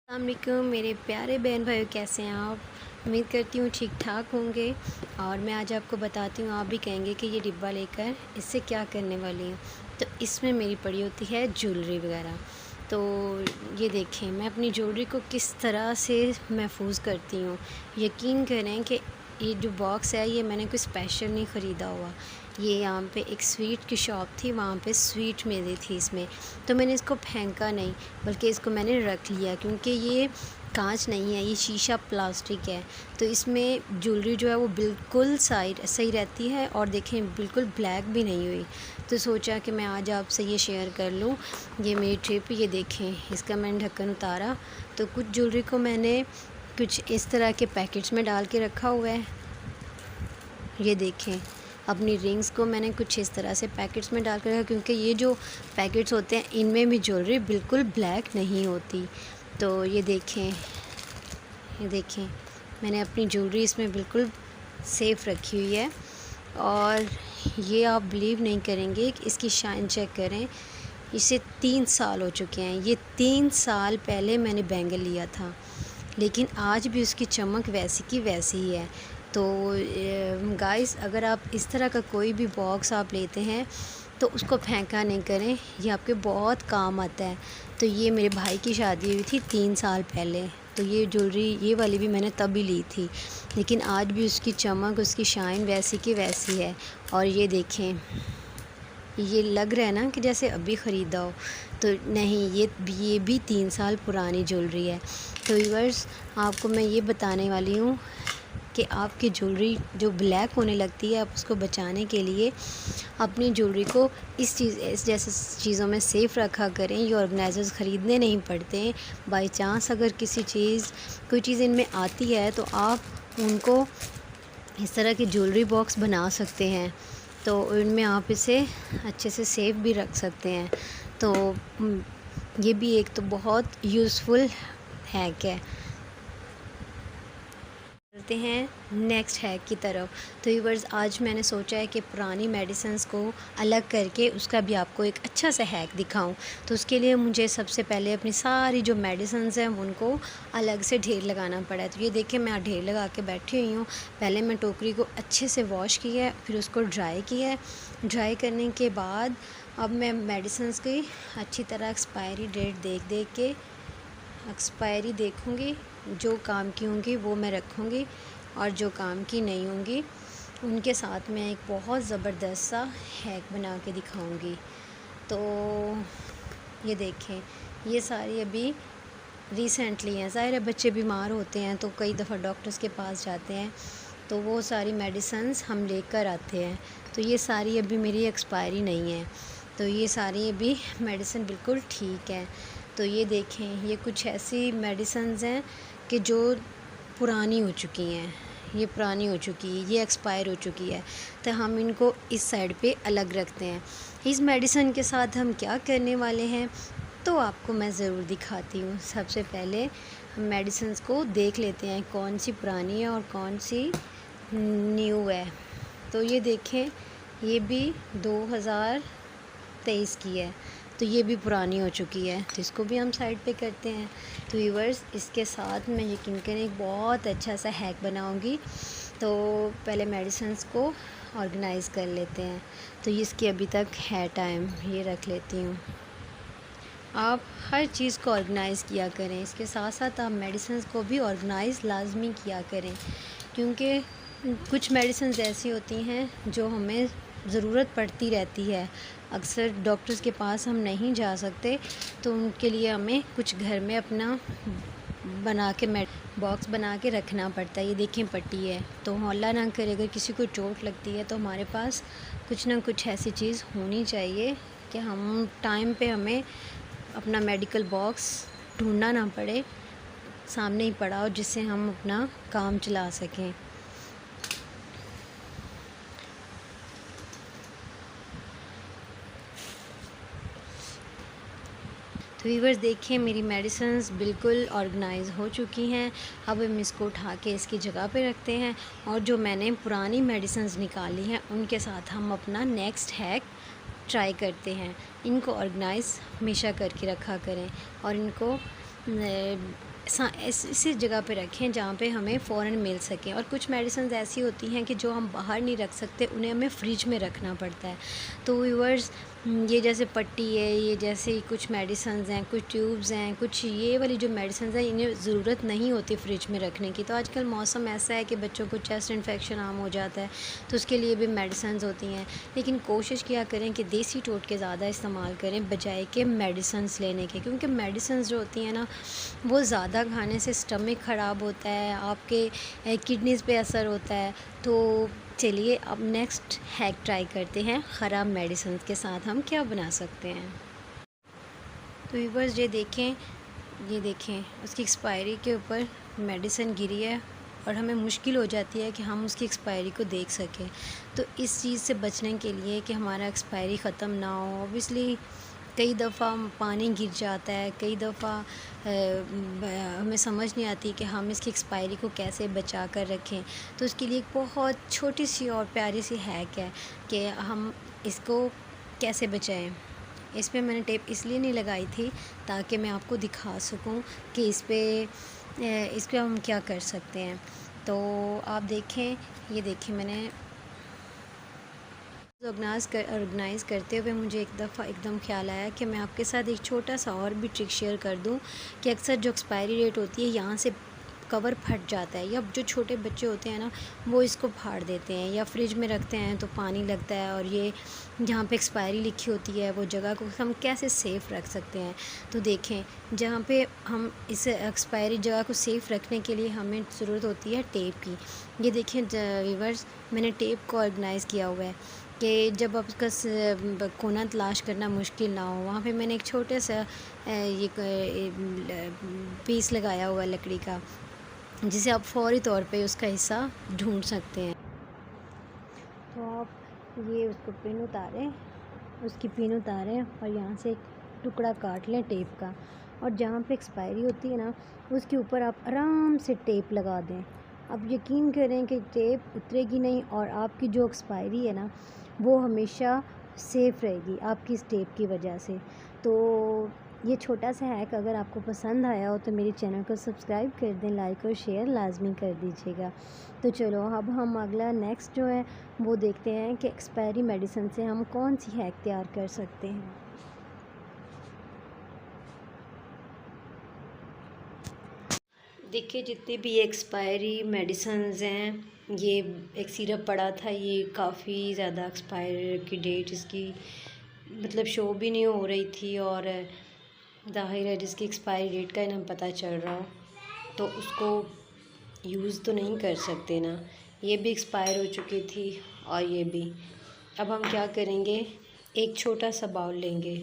अस्सलाम वालेकुम मेरे प्यारे बहन भाइयों, कैसे हैं आप। उम्मीद करती हूँ ठीक ठाक होंगे। और मैं आज आपको बताती हूँ, आप भी कहेंगे कि ये डिब्बा लेकर इससे क्या करने वाली हूँ। तो इसमें मेरी पड़ी होती है ज्वेलरी वगैरह। तो ये देखें मैं अपनी ज्वेलरी को किस तरह से महफूज करती हूँ। यकीन करें कि ये जो बॉक्स है ये मैंने कोई स्पेशल नहीं ख़रीदा हुआ। ये यहाँ पे एक स्वीट की शॉप थी, वहाँ पे स्वीट मिली थी इसमें। तो मैंने इसको फेंका नहीं, बल्कि इसको मैंने रख लिया, क्योंकि ये कांच नहीं है, ये शीशा प्लास्टिक है। तो इसमें ज्वेलरी जो है वो बिल्कुल सही रहती है, और देखें बिल्कुल ब्लैक भी नहीं हुई। तो सोचा कि मैं आज आपसे ये शेयर कर लूँ, ये मेरी ट्रिप। ये देखें इसका मैंने ढक्कन उतारा, तो कुछ ज्वेलरी को मैंने कुछ इस तरह के पैकेट्स में डाल के रखा हुआ है। ये देखें अपनी रिंग्स को मैंने कुछ इस तरह से पैकेट्स में डाल कर रखा, क्योंकि ये जो पैकेट्स होते हैं इनमें भी ज्वेलरी बिल्कुल ब्लैक नहीं होती। तो ये देखें मैंने अपनी ज्वेलरी इसमें बिल्कुल सेफ़ रखी हुई है। और ये आप बिलीव नहीं करेंगे कि इसकी शाइन चेक करें। इसे 3 साल हो चुके हैं। ये 3 साल पहले मैंने बैंगल लिया था, लेकिन आज भी उसकी चमक वैसी की वैसी ही है। तो गाइस, अगर आप इस तरह का कोई भी बॉक्स आप लेते हैं तो उसको फेंका नहीं करें, ये आपके बहुत काम आता है। तो ये मेरे भाई की शादी हुई थी 3 साल पहले, तो ये ज्वेलरी ये वाली भी मैंने तभी ली थी, लेकिन आज भी उसकी चमक, उसकी शाइन वैसी की वैसी है। और ये देखें, ये लग रहा है ना कि जैसे अभी ख़रीदा हो, तो नहीं, ये भी 3 साल पुरानी ज्वेलरी है। तो व्यूअर्स, आपको मैं ये बताने वाली हूँ कि आपकी ज्वेलरी जो ब्लैक होने लगती है, आप उसको बचाने के लिए अपनी ज्वेलरी को इस जैसे चीज़ों में सेफ़ रखा करें। ये ऑर्गेनाइज़र्स ख़रीदने नहीं पड़ते हैं। बाई चांस अगर कोई चीज़ इनमें आती है, तो आप उनको इस तरह के ज्वेलरी बॉक्स बना सकते हैं। तो इनमें आप इसे अच्छे से सेफ़ भी रख सकते हैं। तो ये भी एक तो बहुत यूज़फुल हैक है। चलते हैं नेक्स्ट हैक की तरफ। तो व्यूअर्स, आज मैंने सोचा है कि पुरानी मेडिसिन्स को अलग करके उसका भी आपको एक अच्छा सा हैक दिखाऊं। तो उसके लिए मुझे सबसे पहले अपनी सारी जो मेडिसिन्स हैं उनको अलग से ढेर लगाना पड़ा है। तो ये देखिए मैं ढेर लगा के बैठी हुई हूँ। पहले मैं टोकरी को अच्छे से वॉश किया है, फिर उसको ड्राई किया है। ड्राई करने के बाद अब मैं मेडिसिन्स की अच्छी तरह एक्सपायरी डेट देख के एक्सपायरी देखूँगी। जो काम की होंगी वो मैं रखूँगी, और जो काम की नहीं होंगी उनके साथ मैं एक बहुत ज़बरदस्त सा हैक बना के दिखाऊँगी। तो ये देखें, ये सारी अभी रिसेंटली हैं। ज़ाहिर है बच्चे बीमार होते हैं तो कई दफ़ा डॉक्टर्स के पास जाते हैं, तो वो सारी मेडिसिन्स हम लेकर आते हैं। तो ये सारी अभी मेरी एक्सपायरी नहीं है, तो ये सारी अभी मेडिसिन बिल्कुल ठीक है। तो ये देखें, ये कुछ ऐसी मेडिसिन्स हैं कि जो पुरानी हो चुकी हैं, ये पुरानी हो चुकी है, ये एक्सपायर हो चुकी है। तो हम इनको इस साइड पे अलग रखते हैं। इस मेडिसिन के साथ हम क्या करने वाले हैं, तो आपको मैं ज़रूर दिखाती हूँ। सबसे पहले हम मेडिसिन्स को देख लेते हैं, कौन सी पुरानी है और कौन सी न्यू है। तो ये देखें, ये भी 2023 की है, तो ये भी पुरानी हो चुकी है, तो इसको भी हम साइड पे करते हैं। तो व्यूअर्स, इसके साथ मैं यकीन करें एक बहुत अच्छा सा हैक बनाऊंगी। तो पहले मेडिसिन्स को ऑर्गेनाइज़ कर लेते हैं। तो इसकी अभी तक है टाइम, ये रख लेती हूँ। आप हर चीज़ को ऑर्गेनाइज़ किया करें, इसके साथ साथ आप मेडिसिन्स को भी ऑर्गेनाइज़ लाजमी किया करें, क्योंकि कुछ मेडिसिन्स ऐसी होती हैं जो हमें ज़रूरत पड़ती रहती है। अक्सर डॉक्टर्स के पास हम नहीं जा सकते, तो उनके लिए हमें कुछ घर में अपना बॉक्स बना के रखना पड़ता है। ये देखें पट्टी है, तो अल्लाह ना करे अगर किसी को चोट लगती है तो हमारे पास कुछ ना कुछ ऐसी चीज़ होनी चाहिए कि हम टाइम पे हमें अपना मेडिकल बॉक्स ढूंढना ना पड़े, सामने ही पड़ा हो, जिससे हम अपना काम चला सकें। तो व्यूअर्स देखें, मेरी मेडिसिन्स बिल्कुल ऑर्गेनाइज़ हो चुकी हैं। अब हम इसको उठा के इसकी जगह पे रखते हैं, और जो मैंने पुरानी मेडिसिन्स निकाली हैं उनके साथ हम अपना नेक्स्ट हैक ट्राई करते हैं। इनको ऑर्गेनाइज़ हमेशा करके रखा करें, और इनको ऐसी जगह पे रखें जहाँ पे हमें फ़ौरन मिल सकें। और कुछ मेडिसिन ऐसी होती हैं कि जो हम बाहर नहीं रख सकते, उन्हें हमें फ्रिज में रखना पड़ता है। तो व्यूअर्स, ये जैसे पट्टी है, ये जैसे कुछ मेडिसिन्स हैं, कुछ ट्यूब्स हैं, कुछ ये वाली जो मेडिसिन्स हैं, इन्हें ज़रूरत नहीं होती फ्रिज में रखने की। तो आजकल मौसम ऐसा है कि बच्चों को चेस्ट इन्फेक्शन आम हो जाता है, तो उसके लिए भी मेडिसिन्स होती हैं। लेकिन कोशिश किया करें कि देसी टोटके ज़्यादा इस्तेमाल करें बजाय के मेडिसिन्स लेने के, क्योंकि मेडिसिन्स जो होती हैं ना, वो ज़्यादा खाने से स्टमक ख़राब होता है, आपके किडनीज़ पे असर होता है। तो चलिए अब नेक्स्ट हैक ट्राई करते हैं, ख़राब मेडिसिन के साथ हम क्या बना सकते हैं। तो व्यूअर्स, ये देखें उसकी एक्सपायरी के ऊपर मेडिसिन गिरी है और हमें मुश्किल हो जाती है कि हम उसकी एक्सपायरी को देख सकें। तो इस चीज़ से बचने के लिए कि हमारा एक्सपायरी ख़त्म ना हो, ऑब्वियसली कई दफ़ा पानी गिर जाता है, कई दफ़ा हमें समझ नहीं आती कि हम इसकी एक्सपायरी को कैसे बचा कर रखें। तो उसके लिए एक बहुत छोटी सी और प्यारी सी हैक है कि हम इसको कैसे बचाएं। इस पे मैंने टेप इसलिए नहीं लगाई थी ताकि मैं आपको दिखा सकूं कि इस पे हम क्या कर सकते हैं। तो आप देखें, ये देखें, मैंने ऑर्गेनाइज़ करते हुए मुझे एक दफ़ा एकदम ख़्याल आया कि मैं आपके साथ एक छोटा सा और भी ट्रिक शेयर कर दूं कि अक्सर जो एक्सपायरी डेट होती है, यहाँ से कवर फट जाता है, या जो छोटे बच्चे होते हैं ना, वो इसको फाड़ देते हैं या फ्रिज में रखते हैं तो पानी लगता है, और ये जहाँ पे एक्सपायरी लिखी होती है वो जगह को हम कैसे सेफ़ रख सकते हैं। तो देखें, जहाँ पे हम इस एक्सपायरी जगह को सेफ़ रखने के लिए हमें ज़रूरत होती है टेप की। ये देखें व्यूअर्स, मैंने टेप को ऑर्गेनाइज़ किया हुआ है कि जब आप उसका कोना तलाश करना मुश्किल ना हो, वहाँ पे मैंने एक छोटे सा ये पीस लगाया हुआ है लकड़ी का, जिसे आप फ़ौरी तौर पे उसका हिस्सा ढूंढ सकते हैं। तो आप ये उसकी पिन उतारें और यहाँ से एक टुकड़ा काट लें टेप का, और जहाँ पे एक्सपायरी होती है ना, उसके ऊपर आप आराम से टेप लगा दें। अब यकीन करें कि टेप उतरेगी नहीं और आपकी जो एक्सपायरी है ना, वो हमेशा सेफ़ रहेगी आपकी इस टेप की वजह से। तो ये छोटा सा हैक अगर आपको पसंद आया हो तो मेरे चैनल को सब्सक्राइब कर दें, लाइक और शेयर लाजमी कर दीजिएगा। तो चलो अब हम अगला नेक्स्ट जो है वो देखते हैं कि एक्सपायरी मेडिसिन से हम कौन सी हैक तैयार कर सकते हैं। देखिए, जितनी भी एक्सपायरी मेडिसिन्स हैं, ये एक सिरप पड़ा था, ये काफ़ी ज़्यादा एक्सपायर की डेट इसकी मतलब शो भी नहीं हो रही थी, और ज़ाहिर है जिसकी एक्सपायरी डेट का इन्हें पता चल रहा हो तो उसको यूज़ तो नहीं कर सकते ना। ये भी एक्सपायर हो चुकी थी और ये भी। अब हम क्या करेंगे, एक छोटा सा बाउल लेंगे,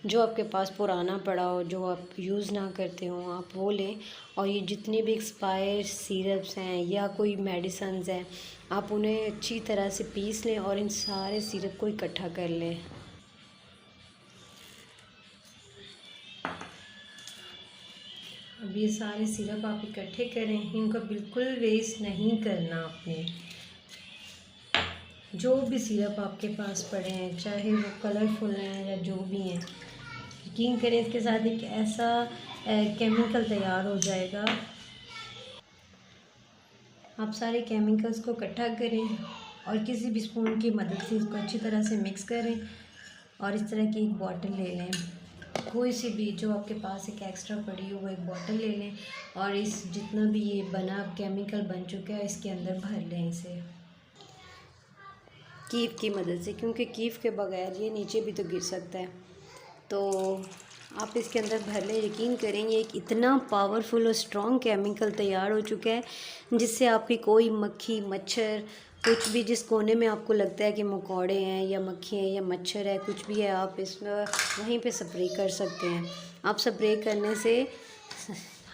जो आपके पास पुराना पड़ा हो, जो आप यूज़ ना करते हो, आप वो लें, और ये जितने भी एक्सपायर सिरप्स हैं या कोई मेडिसन्स हैं, आप उन्हें अच्छी तरह से पीस लें और इन सारे सिरप को इकट्ठा कर लें। अब ये सारे सिरप आप इकट्ठे करें, इनको बिल्कुल वेस्ट नहीं करना आपने। जो भी सिरप आपके पास पड़े हैं, चाहे वो कलरफुल हैं या जो भी हैं, यकीन करें इसके साथ एक ऐसा केमिकल तैयार हो जाएगा। आप सारे केमिकल्स को इकट्ठा करें और किसी भी स्पून की मदद से इसको अच्छी तरह से मिक्स करें, और इस तरह की एक बॉटल ले लें, कोई सी भी जो आपके पास एक एक्स्ट्रा पड़ी हो वो एक बॉटल ले लें, और इस जितना भी ये बना केमिकल बन चुका है इसके अंदर भर लें इसे कीफ की मदद से, क्योंकि कीफ के बगैर ये नीचे भी तो गिर सकता है। तो आप इसके अंदर भर लें। यकीन करेंगे एक इतना पावरफुल और स्ट्रॉन्ग केमिकल तैयार हो चुका है जिससे आपकी कोई मक्खी मच्छर कुछ भी, जिस कोने में आपको लगता है कि मकोड़े हैं या मक्खी हैं या मच्छर है, कुछ भी है, आप इसमें वहीं पे स्प्रे कर सकते हैं। आप स्प्रे करने से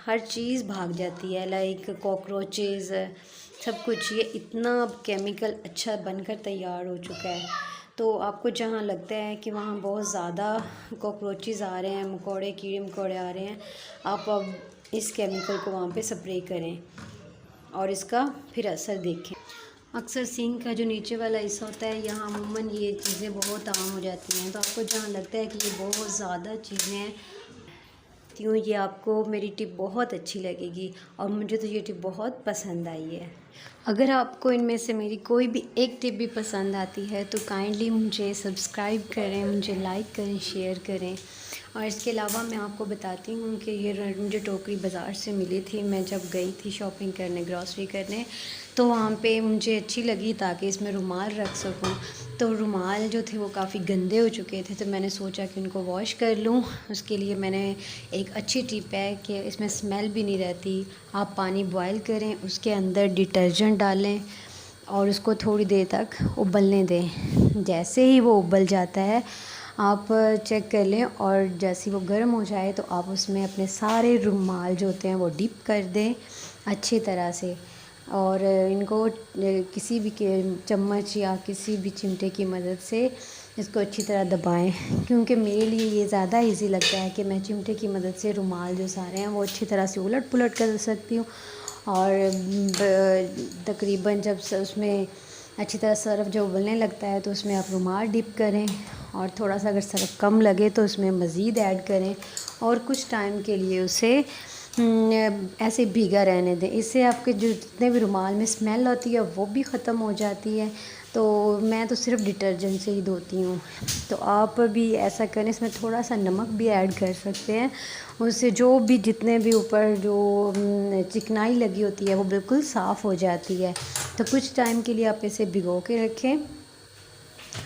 हर चीज़ भाग जाती है, लाइक कॉकरोचेज़, सब कुछ। ये इतना केमिकल अच्छा बनकर तैयार हो चुका है, तो आपको जहाँ लगता है कि वहाँ बहुत ज़्यादा कॉकरोचेज़ आ रहे हैं, मकोड़े कीड़े मकोड़े आ रहे हैं, आप अब इस केमिकल को वहाँ पे स्प्रे करें और इसका फिर असर देखें। अक्सर सिंक का जो नीचे वाला हिस्सा होता है, यहाँ अमूमन ये चीज़ें बहुत आम हो जाती हैं, तो आपको जहाँ लगता है कि ये बहुत ज़्यादा चीज़ें हैं, हूँ ये आपको मेरी टिप बहुत अच्छी लगेगी और मुझे तो ये टिप बहुत पसंद आई है। अगर आपको इनमें से मेरी कोई भी एक टिप भी पसंद आती है तो काइंडली मुझे सब्सक्राइब करें, मुझे लाइक करें, शेयर करें। और इसके अलावा मैं आपको बताती हूँ कि ये मुझे टोकरी बाज़ार से मिली थी। मैं जब गई थी शॉपिंग करने, ग्रॉसरी करने, तो वहाँ पे मुझे अच्छी लगी ताकि इसमें रुमाल रख सकूँ। तो रुमाल जो थे वो काफ़ी गंदे हो चुके थे, तो मैंने सोचा कि उनको वॉश कर लूँ। उसके लिए मैंने एक अच्छी टिप है कि इसमें स्मेल भी नहीं रहती। आप पानी बॉयल करें, उसके अंदर डिटर्जेंट डालें और उसको थोड़ी देर तक उबलने दें। जैसे ही वो उबल जाता है आप चेक कर लें और जैसे ही वो गर्म हो जाए तो आप उसमें अपने सारे रुमाल जो होते हैं वो डिप कर दें अच्छी तरह से। और इनको किसी भी के चम्मच या किसी भी चिमटे की मदद से इसको अच्छी तरह दबाएं, क्योंकि मेरे लिए ये ज़्यादा इजी लगता है कि मैं चिमटे की मदद से रुमाल जो सारे हैं वो अच्छी तरह से उलट पुलट कर सकती हूँ। और तकरीबन जब उसमें अच्छी तरह सर्फ़ जब उबलने लगता है तो उसमें आप रुमाल डिप करें और थोड़ा सा अगर सर्फ़ कम लगे तो उसमें मज़ीद ऐड करें और कुछ टाइम के लिए उसे ऐसे भीगा रहने दें। इससे आपके जो जितने भी रुमाल में स्मेल होती है वो भी ख़त्म हो जाती है। तो मैं तो सिर्फ़ डिटर्जेंट से ही धोती हूँ, तो आप भी ऐसा करें। इसमें थोड़ा सा नमक भी ऐड कर सकते हैं, उससे जो भी जितने भी ऊपर जो चिकनाई लगी होती है वो बिल्कुल साफ़ हो जाती है। तो कुछ टाइम के लिए आप इसे भिगो के रखें।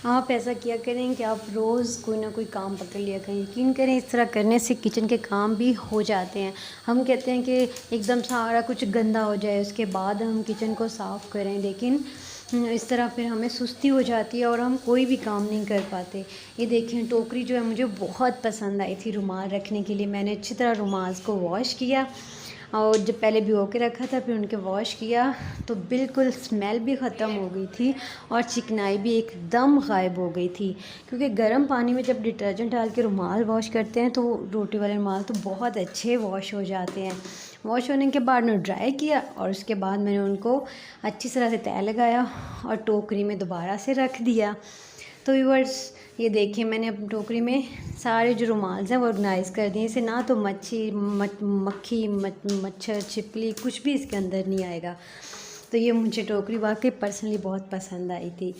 आप ऐसा किया करें कि आप रोज़ कोई ना कोई काम पकड़ लिया करें। यकीन करें इस तरह करने से किचन के काम भी हो जाते हैं। हम कहते हैं कि एकदम सारा कुछ गंदा हो जाए उसके बाद हम किचन को साफ़ करें, लेकिन इस तरह फिर हमें सुस्ती हो जाती है और हम कोई भी काम नहीं कर पाते। ये देखें टोकरी जो है मुझे बहुत पसंद आई थी रुमाल रखने के लिए। मैंने अच्छी तरह रुमाल को वॉश किया और जब पहले भिगो के रखा था फिर उनके वॉश किया तो बिल्कुल स्मेल भी ख़त्म हो गई थी और चिकनाई भी एकदम गायब हो गई थी। क्योंकि गर्म पानी में जब डिटर्जेंट डाल के रुमाल वॉश करते हैं तो रोटी वाले रुमाल तो बहुत अच्छे वॉश हो जाते हैं। वॉश होने के बाद उन्हें ड्राई किया और उसके बाद मैंने उनको अच्छी तरह से तय लगाया और टोकरी में दोबारा से रख दिया। तो व्यूअर्स ये देखिए मैंने अपनी टोकरी में सारे जो रुमाल हैं वो ऑर्गेनाइज़ कर दिए। इसे ना तो मक्खी मच्छर छिपकली कुछ भी इसके अंदर नहीं आएगा। तो ये मुझे टोकरी वाकई पर्सनली बहुत पसंद आई थी।